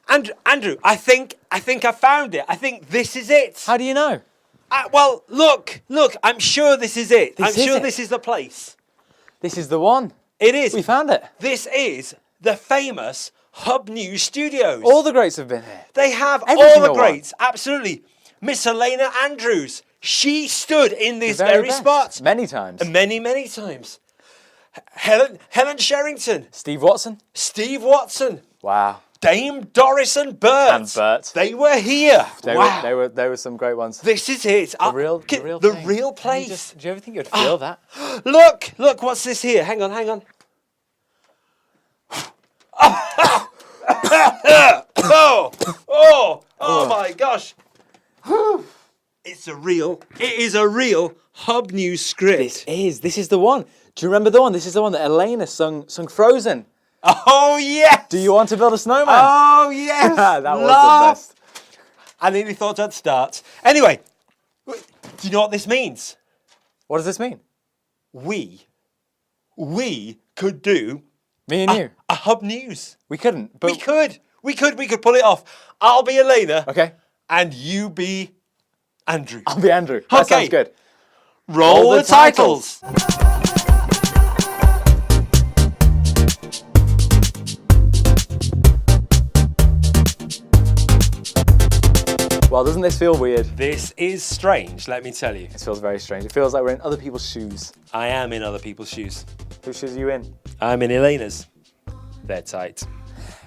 Andrew, I think I found it. I think this is it. How do you know? Well, look, I'm sure this is it. This is it. This is the place. This is the one. It is. We found it. This is the famous HubNews studios. All the greats have been here. They have Every all the single one. greats. Absolutely. Miss Elena Andrews. She stood in this The very best. spot. Many times. Many times. Helen Sherrington. Steve Watson. Steve Watson. Wow. Dame Doris and Bert. And Bert. They were here. Wow. They were some great ones. This is it. The real place. Do you ever think you'd feel that? Look, what's this here? Hang on. Oh my gosh. It is a real HubNews script. This is the one. Do you remember the one? This is the one that Elena sung Frozen. Oh yes. Do you want to build a snowman? Oh yes. That was the best. I nearly thought I'd start. Anyway, do you know what this means? What does this mean? We could do Me and you. a HubNews. We couldn't, but We could pull it off. I'll be Elena. Okay. And you be Andrew. I'll be Andrew. That Okay. sounds good. Roll the titles. Well, doesn't this feel weird? This is strange, let me tell you. It feels very strange. It feels like we're in other people's shoes. I am in other people's shoes. Whose shoes are you in? I'm in Elena's. They're tight.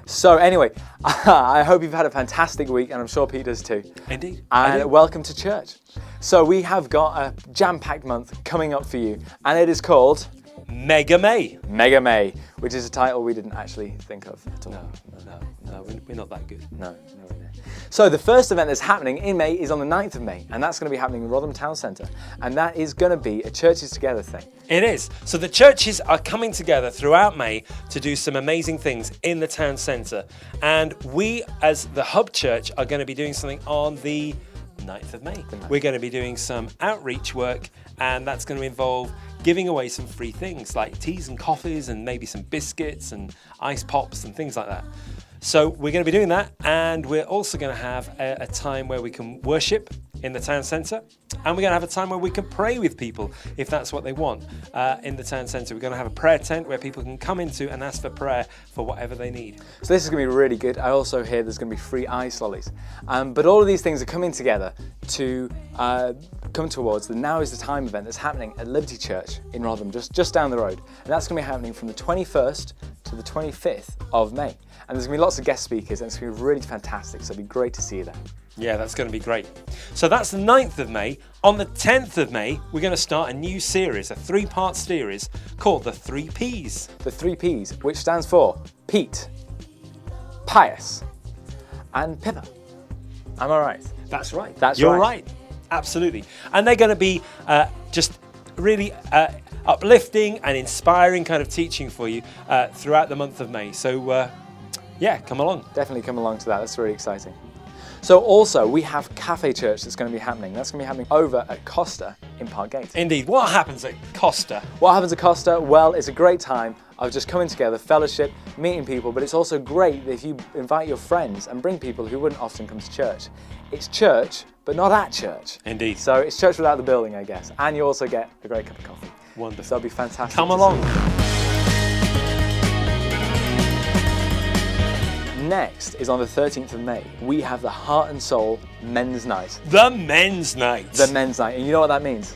So anyway, I hope you've had a fantastic week, and I'm sure Pete does too. Indeed. I And do. welcome to church. So we have got a jam-packed month coming up for you, and it is called Mega May. Mega May, which is a title we didn't actually think of at all. No, we're not that good. No. So the first event that's happening in May is on the 9th of May, and that's going to be happening in Rotherham Town Centre, and that is going to be a Churches Together thing. It is. So the churches are coming together throughout May to do some amazing things in the town centre. And we, as the Hub Church, are going to be doing something on the 9th of May. We're going to be doing some outreach work, and that's going to involve giving away some free things like teas and coffees and maybe some biscuits and ice pops and things like that. So we're going to be doing that, and we're also going to have a time where we can worship in the town centre, and we're going to have a time where we can pray with people if that's what they want in the town centre. We're going to have a prayer tent where people can come into and ask for prayer for whatever they need. So this is going to be really good. I also hear there's going to be free ice lollies. But all of these things are coming together to come towards the Now is the Time event that's happening at Liberty Church in Rotherham, just down the road. And that's going to be happening from the 21st to the 25th of May. And there's going to be lots of guest speakers, and it's going to be really fantastic, so it'll be great to see you there. Yeah, that's going to be great. So that's the 9th of May. On the 10th of May, we're going to start a new series, a 3-part series called the 3 Ps. The 3 Ps, which stands for Pete, Pious, and Pippa. Am I right? That's right. You're right. Absolutely. And they're going to be just really uplifting and inspiring kind of teaching for you throughout the month of May. So, yeah, come along. Definitely come along to that. That's really exciting. So also, we have Cafe Church that's going to be happening. That's going to be happening over at Costa in Parkgate. Indeed. What happens at Costa? What happens at Costa? Well, it's a great time of just coming together, fellowship, meeting people, but it's also great if you invite your friends and bring people who wouldn't often come to church. It's church, but not at church. Indeed. So it's church without the building, I guess. And you also get a great cup of coffee. Wonderful. So that'll be fantastic. Come along. Next is on the 13th of May. We have the Heart and Soul Men's Night. The Men's Night. The Men's Night. And you know what that means?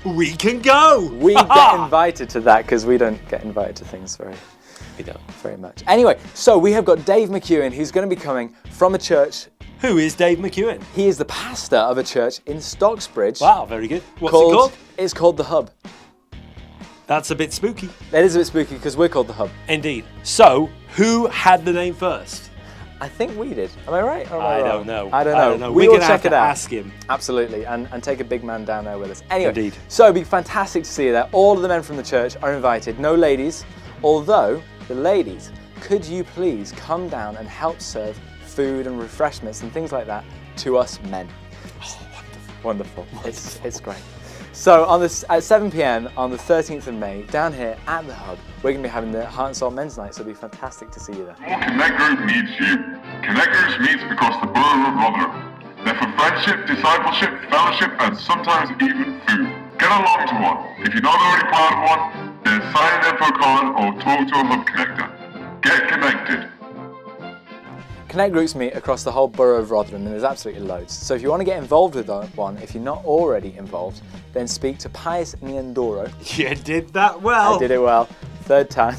We can go. We get invited to that because we don't get invited to things very much. Anyway, so we have got Dave McEwen, who's going to be coming from a church. Who is Dave McEwen? He is the pastor of a church in Stocksbridge. Wow, very good. What's it called? It's called The Hub. That's a bit spooky. That is a bit spooky because we're called The Hub. Indeed. So, who had the name first? I think we did. Am I right? Or am I wrong? don't know. I don't know. We're will gonna check have it to out. ask him. Absolutely, and take a big man down there with us. Anyway, Indeed. So it'd be fantastic to see you there. All of the men from the church are invited. No ladies. Although, the ladies, could you please come down and help serve food and refreshments and things like that to us men? Oh, Wonderful. It's great. So at 7 p.m. on the 13th of May, down here at the Hub, we're going to be having the Heart and Soul Men's Night, so it'll be fantastic to see you there. Connect Group needs you. Connect Groups meets across the borough of Rotherham. They're for friendship, discipleship, fellowship, and sometimes even food. Get along to one. If you're not already part of one, then sign an info card or talk to a Hub connector. Get connected. Connect Groups meet across the whole borough of Rotherham, and there's absolutely loads. So if you want to get involved with one, if you're not already involved, then speak to Pius Niandoro. You did that well. I did it well. Third time.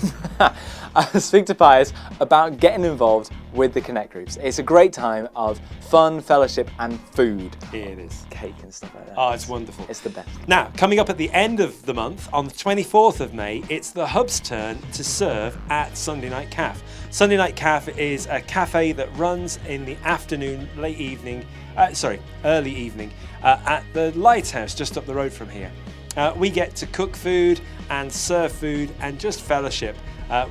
Speak to Pius about getting involved with the Connect Groups. It's a great time of fun, fellowship, and food. It is. Cake and stuff like that. Oh, it's wonderful. It's the best. Now, coming up at the end of the month, on the 24th of May, it's the Hub's turn to serve at Sunday Night Caf. Sunday Night Caf is a cafe that runs in the afternoon, early evening, at the Lighthouse just up the road from here. We get to cook food and serve food and just fellowship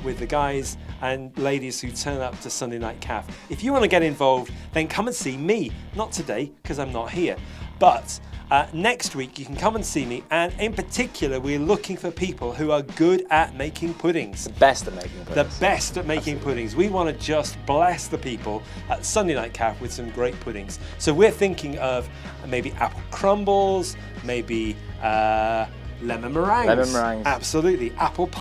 with the guys and ladies who turn up to Sunday Night Caf. If you want to get involved, then come and see me. Not today, because I'm not here, but next week you can come and see me, and in particular we're looking for people who are good at making puddings. The best at making puddings. The best at making puddings. We want to just bless the people at Sunday Night Caf with some great puddings. So we're thinking of maybe apple crumbles, maybe lemon meringues. Lemon meringues. Absolutely. Apple pie.